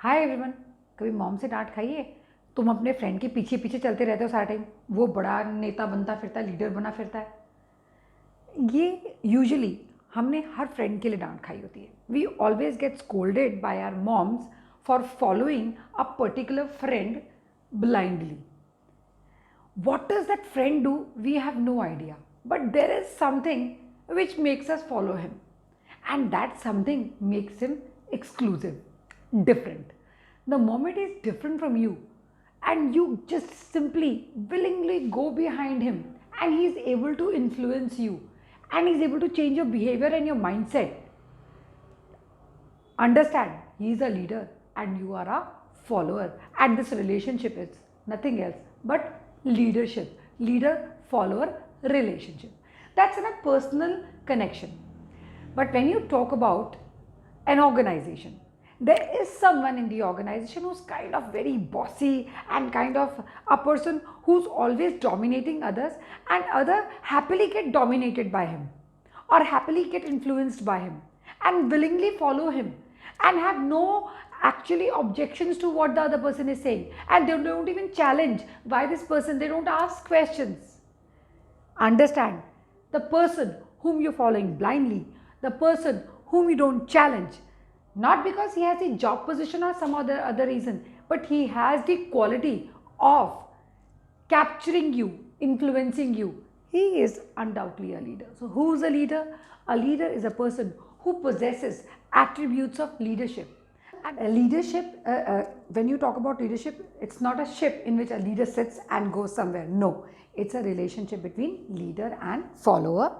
Hi everyone. कभी mom से डांट खाई है? तुम अपने फ्रेंड के पीछे पीछे चलते रहते हो सारा टाइम, वो बड़ा नेता बनता फिरता है, लीडर बना फिरता है। ये यूजुअली हमने हर फ्रेंड के लिए डांट खाई होती है। We always get scolded by our moms for following a particular friend blindly. What does that friend do? We have no idea. But there is something which makes us follow him. And that something makes him exclusive, different. The moment he's different from you, and you just simply willingly go behind him, and he's able to influence you, and he's able to change your behavior and your mindset. Understand, he is a leader and you are a follower, and this relationship is nothing else but leadership, leader follower relationship. That's in a personal connection. But when you talk about an organization, there is someone in the organization who's kind of very bossy and kind of a person who's always dominating others, and other happily get dominated by him or happily get influenced by him and willingly follow him and have no actually objections to what the other person is saying, and they don't even challenge why this person, they don't ask questions. Understand, the person whom you're following blindly, the person whom you don't challenge, not because he has a job position or some other reason, but he has the quality of capturing you, influencing you, he is undoubtedly a leader. So who is a leader? A leader is a person who possesses attributes of leadership. And leadership, when you talk about leadership, it's not a ship in which a leader sits and goes somewhere. No, it's a relationship between leader and follower.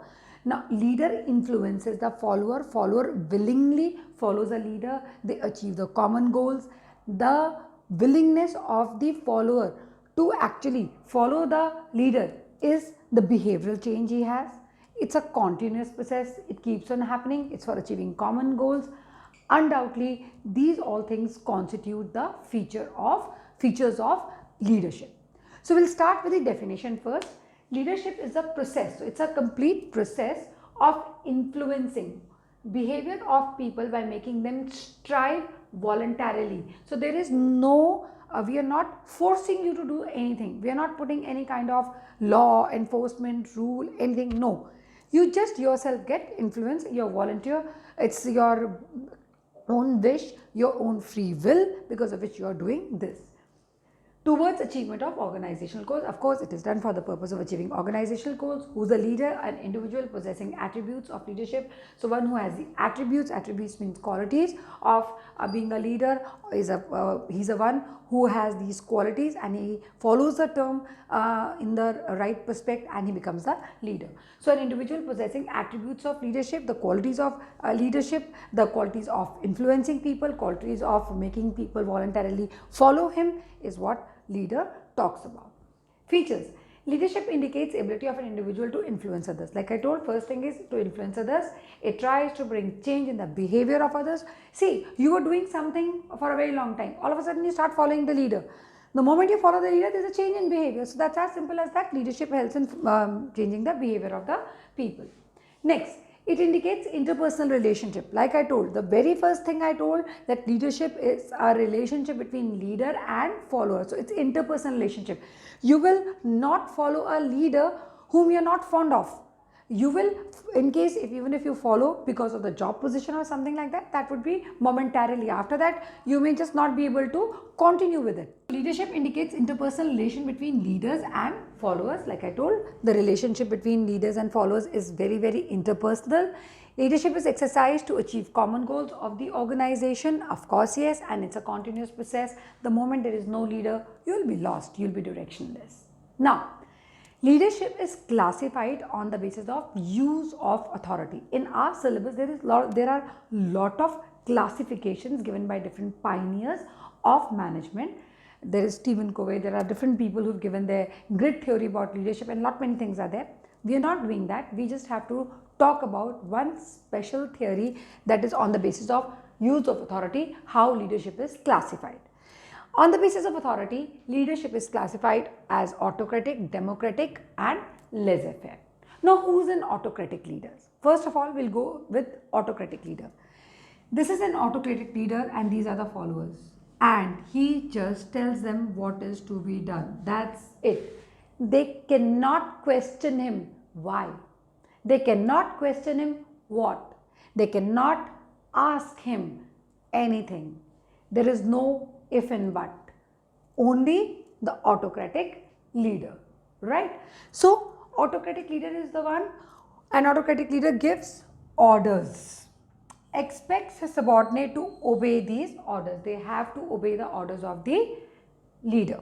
Now, leader influences the follower, follower willingly follows a leader, they achieve the common goals. The willingness of the follower to actually follow the leader is the behavioral change he has. It's a continuous process, it keeps on happening, it's for achieving common goals. Undoubtedly, these all things constitute the features of leadership. So we'll start with the definition first. Leadership is a process. So it's a complete process of influencing behavior of people by making them strive voluntarily. So there is no we are not forcing you to do anything. We are not putting any kind of law, enforcement, rule, anything. No, you just yourself get influence, your volunteer, it's your own wish, your own free will, because of which you are doing this towards achievement of organizational goals. Of course, it is done for the purpose of achieving organizational goals. Who's a leader? An individual possessing attributes of leadership. So one who has the attributes means qualities of being a leader, is he's a one who has these qualities, and he follows the term in the right perspective, and he becomes a leader. So an individual possessing attributes of leadership, the qualities of leadership, the qualities of influencing people, qualities of making people voluntarily follow him, is what leader talks about. Features. Leadership indicates ability of an individual to influence others. Like I told, first thing is to influence others. It tries to bring change in the behavior of others. See, you are doing something for a very long time. All of a sudden you start following the leader. The moment you follow the leader, there is a change in behavior. So that's as simple as that. Leadership helps in changing the behavior of the people. Next, it indicates interpersonal relationship. Like I told, the very first thing I told, that leadership is a relationship between leader and follower. So it's interpersonal relationship. You will not follow a leader whom you are not fond of. You will, in case even if you follow because of the job position or something like that, that would be momentarily. After that, you may just not be able to continue with it. Leadership indicates interpersonal relation between leaders and followers. Like I told, the relationship between leaders and followers is very, very interpersonal. Leadership is exercised to achieve common goals of the organization. Of course, yes, and it's a continuous process. The moment there is no leader, you will be lost, you will be directionless. Now, leadership is classified on the basis of use of authority. In our syllabus, there are lot of classifications given by different pioneers of management. There is Stephen Covey, there are different people who've given their grid theory about leadership, and lot many things are there. We are not doing that. We just have to talk about one special theory that is on the basis of use of authority, how leadership is classified. On the basis of authority, leadership is classified as autocratic, democratic, and laissez-faire. Now, who is an autocratic leader? First of all, we'll go with autocratic leader. This is an autocratic leader, and these are the followers. and he just tells them what is to be done. That's it. They cannot question him. Why? They cannot question him what? They cannot ask him anything. There is no if and but. Only the autocratic leader, right? So, autocratic leader is the one, an autocratic leader gives orders, expects his subordinate to obey these orders. They have to obey the orders of the leader.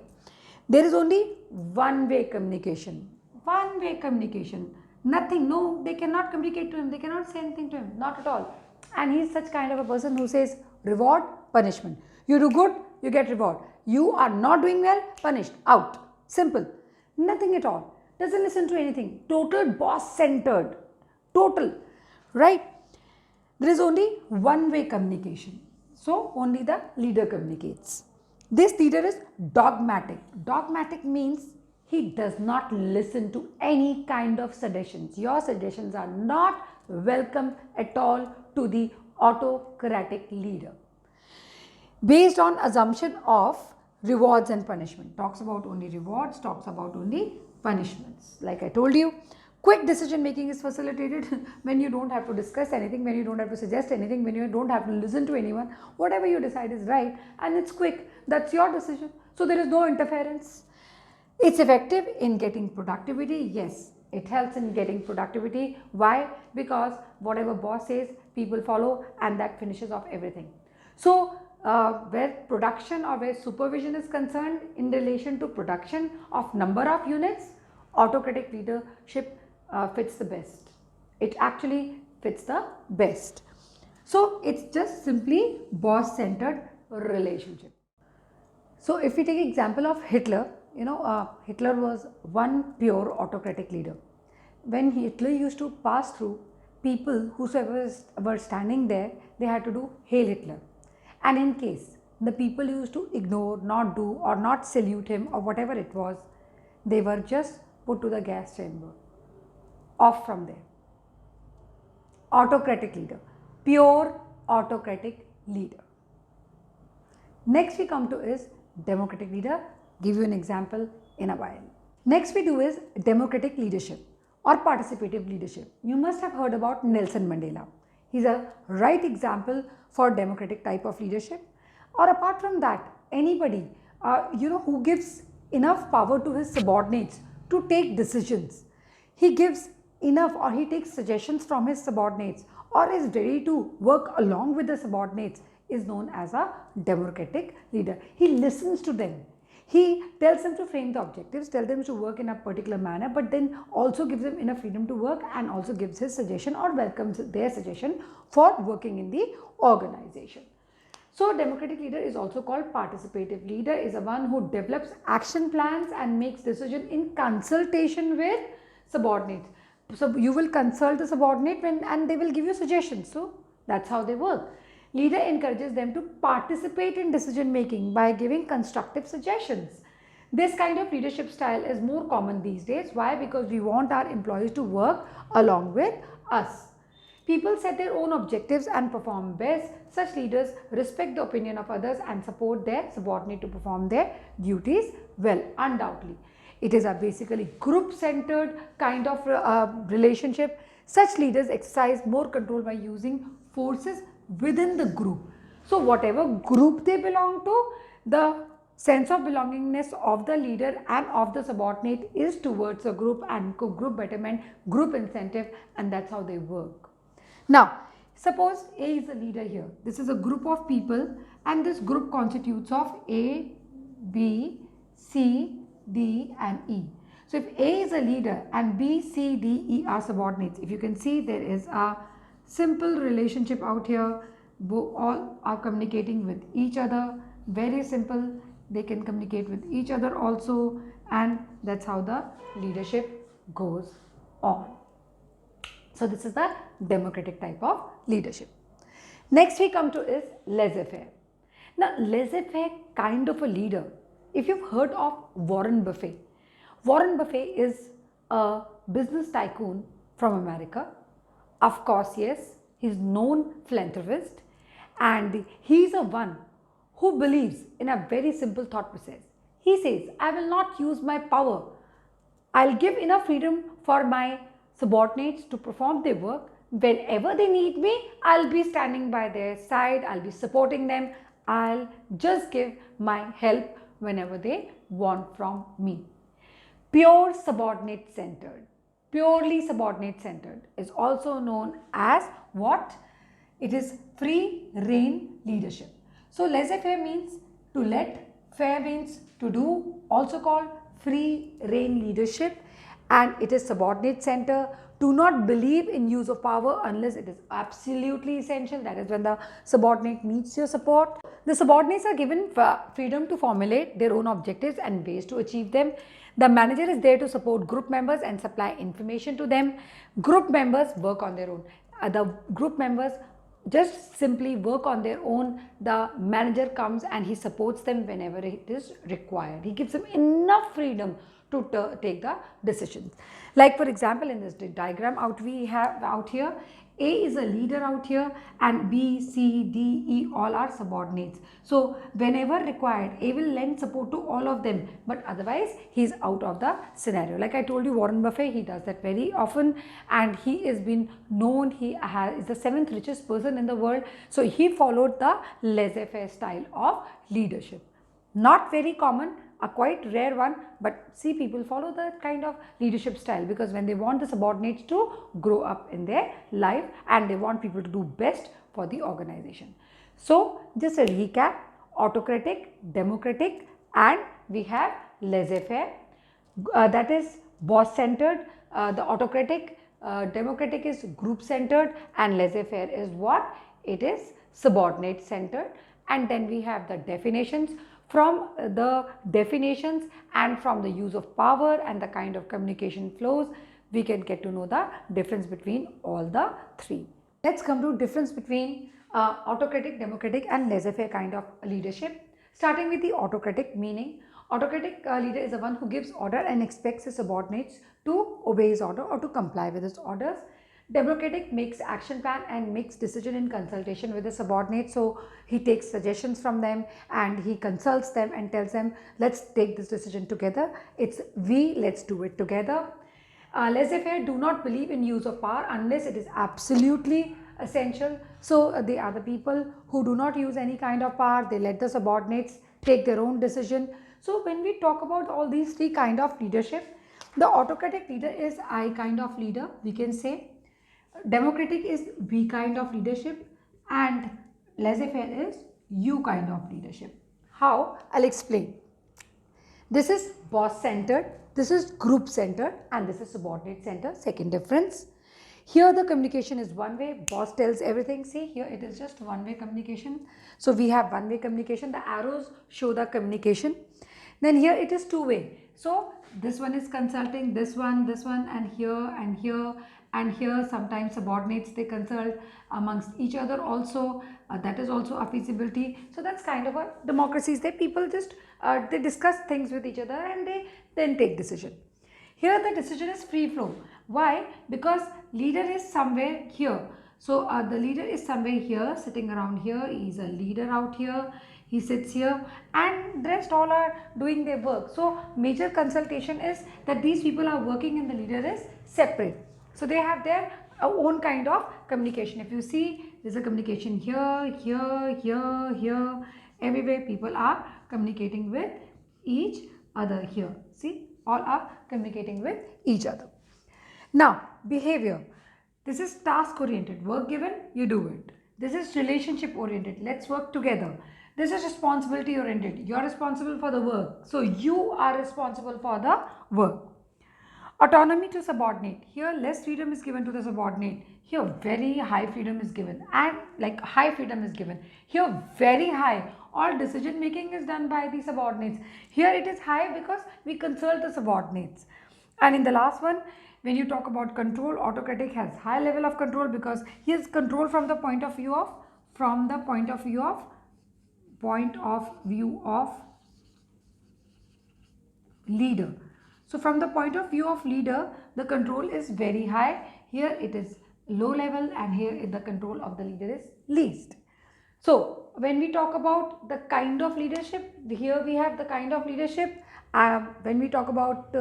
There is only one-way communication. One-way communication. Nothing, no, they cannot communicate to him, they cannot say anything to him, not at all. And he is such kind of a person who says reward, punishment. You do good, you get reward. You are not doing well, punished, out. Simple. Nothing at all. Doesn't listen to anything. Total boss centered. Total. Right? There is only one-way communication. So, only the leader communicates. This leader is dogmatic. Dogmatic means he does not listen to any kind of suggestions. Your suggestions are not welcome at all to the autocratic leader. Based on assumption of rewards and punishment. Talks about only rewards, talks about only punishments. Like I told you, quick decision making is facilitated when you don't have to discuss anything, when you don't have to suggest anything, when you don't have to listen to anyone. Whatever you decide is right and it's quick. That's your decision. So there is no interference. It's effective in getting productivity. Yes, it helps in getting productivity. Why? Because whatever boss says, people follow, and that finishes off everything. So where production or where supervision is concerned in relation to production of number of units, autocratic leadership fits the best. It actually fits the best. So it's just simply boss centered relationship. So if we take example of Hitler, Hitler was one pure autocratic leader. When Hitler used to pass through, people whosoever were standing there, they had to do Hail Hitler. And in case the people used to ignore, not do or not salute him or whatever it was, they were just put to the gas chamber. Off from there. Autocratic leader. Pure autocratic leader. Next we come to is democratic leader. Give you an example in a while. Next we do is democratic leadership or participative leadership. You must have heard about Nelson Mandela. He's a right example for democratic type of leadership. Or apart from that, anybody who gives enough power to his subordinates to take decisions. He gives enough, or he takes suggestions from his subordinates, or is ready to work along with the subordinates, is known as a democratic leader. He listens to them. He tells them to frame the objectives, tells them to work in a particular manner, but then also gives them enough freedom to work and also gives his suggestion or welcomes their suggestion for working in the organization. So, democratic leader is also called participative leader, is the one who develops action plans and makes decision in consultation with subordinates. So, you will consult the subordinate and they will give you suggestions. So, that's how they work. Leader encourages them to participate in decision making by giving constructive suggestions. This kind of leadership style is more common these days. Why? Because we want our employees to work along with us. People set their own objectives and perform best. Such leaders respect the opinion of others and support their subordinate to perform their duties well, undoubtedly. It is a basically group-centered kind of relationship. Such leaders exercise more control by using forces within the group. So whatever group they belong to, the sense of belongingness of the leader and of the subordinate is towards a group and group betterment, group incentive, and that's how they work. Now, suppose A is the leader here. This is a group of people and this group constitutes of A, B, C, D and E. So, if A is a leader and B, C, D, E are subordinates, if you can see there is a simple relationship out here. All are communicating with each other. Very simple. They can communicate with each other also, and that's how the leadership goes on. So this is the democratic type of leadership. Next we come to is laissez-faire. Now laissez-faire kind of a leader, if you've heard of Warren Buffett. Warren Buffett is a business tycoon from America. Of course, yes, he's known philanthropist and he's a one who believes in a very simple thought process. He says, I will not use my power. I'll give enough freedom for my subordinates to perform their work. Whenever they need me, I'll be standing by their side, I'll be supporting them, I'll just give my help whenever they want from me. Pure subordinate centered, purely subordinate centered is also known as what? It is free rein leadership. So laissez-faire means to let, faire means to do, also called free rein leadership, and it is subordinate center. Do not believe in use of power unless it is absolutely essential. That is when the subordinate needs your support. The subordinates are given freedom to formulate their own objectives and ways to achieve them. The manager is there to support group members and supply information to them. Group members work on their own. The group members just simply work on their own. The manager comes and he supports them whenever it is required. He gives them enough freedom to take the decisions. Like for example, in this diagram we have out here, A is a leader out here and B, C, D, E all are subordinates. So whenever required, A will lend support to all of them, but otherwise he is out of the scenario. Like I told you, Warren Buffett, he does that very often, and he is been known, he is the 7th richest person in the world. So he followed the laissez-faire style of leadership. Not very common, a quite rare one, but see, people follow that kind of leadership style because when they want the subordinates to grow up in their life and they want people to do best for the organization. So just a recap: autocratic, democratic, and we have laissez-faire, that is boss centered. The autocratic, democratic is group centered, and laissez-faire is what? It is subordinate centered. And then we have the definitions. From the definitions and from the use of power and the kind of communication flows, we can get to know the difference between all the three. Let's come to difference between autocratic, democratic and laissez-faire kind of leadership. Starting with the autocratic meaning. Autocratic leader is the one who gives order and expects his subordinates to obey his order or to comply with his orders. Democratic makes action plan and makes decision in consultation with the subordinates. So he takes suggestions from them and he consults them and tells them, let's take this decision together. It's let's do it together. Laissez-faire do not believe in use of power unless it is absolutely essential. So they are the people who do not use any kind of power. They let the subordinates take their own decision. So when we talk about all these three kind of leadership, the autocratic leader is I kind of leader, we can say. Democratic is we kind of leadership, and laissez-faire is you kind of leadership. How? I'll explain. This is boss centered, this is group centered, and this is subordinate centered. Second difference. Here the communication is one way, boss tells everything. See, here it is just one way communication. So we have one way communication, the arrows show the communication. Then here it is two way. So this one is consulting, this one, and here and here. And here sometimes subordinates, they consult amongst each other also. That is also a feasibility. So that's kind of a democracy. There people just they discuss things with each other and they then take decision. Here the decision is free flow. Why? Because leader is somewhere here. So the leader is somewhere here, sitting around here. He is a leader out here. He sits here and the rest all are doing their work. So major consultation is that these people are working and the leader is separate. So they have their own kind of communication. If you see, there's a communication here, here, here, here. Everywhere people are communicating with each other here. See, all are communicating with each other. Now, behavior. This is task oriented. Work given, you do it. This is relationship oriented. Let's work together. This is responsibility oriented. You are responsible for the work. So you are responsible for the work. Autonomy to subordinate. Here less freedom is given to the subordinate. Here very high freedom is given, and like high freedom is given. Here very high. All decision making is done by the subordinates. Here it is high because we consult the subordinates. And in the last one, when you talk about control, autocratic has high level of control because he has control from the point of view of leader. So from the point of view of leader, the control is very high. Here it is low level and here the control of the leader is least. So when we talk about the kind of leadership, here we have the kind of leadership. When we talk about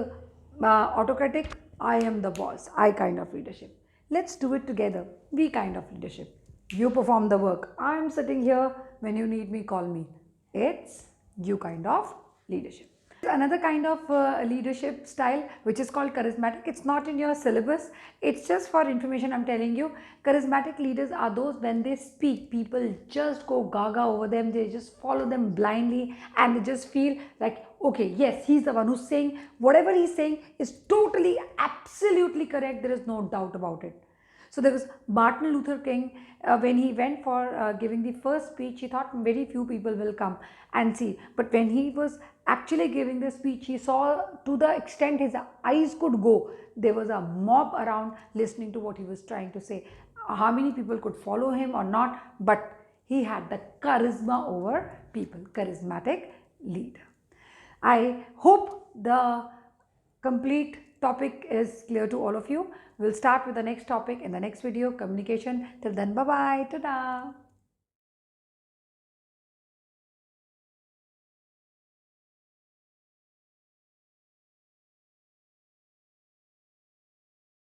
autocratic, I am the boss, I kind of leadership. Let's do it together. We kind of leadership. You perform the work. I'm sitting here. When you need me, call me. It's you kind of leadership. Another kind of leadership style which is called charismatic. It's not in your syllabus, it's just for information. I'm telling you, charismatic leaders are those when they speak, people just go gaga over them, they just follow them blindly, and they just feel like, okay, yes, he's the one who's saying whatever he's saying is totally absolutely correct, there is no doubt about it. So there was Martin Luther King, when he went for giving the first speech, he thought very few people will come and see. But when he was actually giving the speech, he saw to the extent his eyes could go, there was a mob around listening to what he was trying to say. How many people could follow him or not, but he had the charisma over people, charismatic leader. I hope the complete topic is clear to all of you. We'll start with the next topic in the next video, communication. Till then, bye bye, ta-da.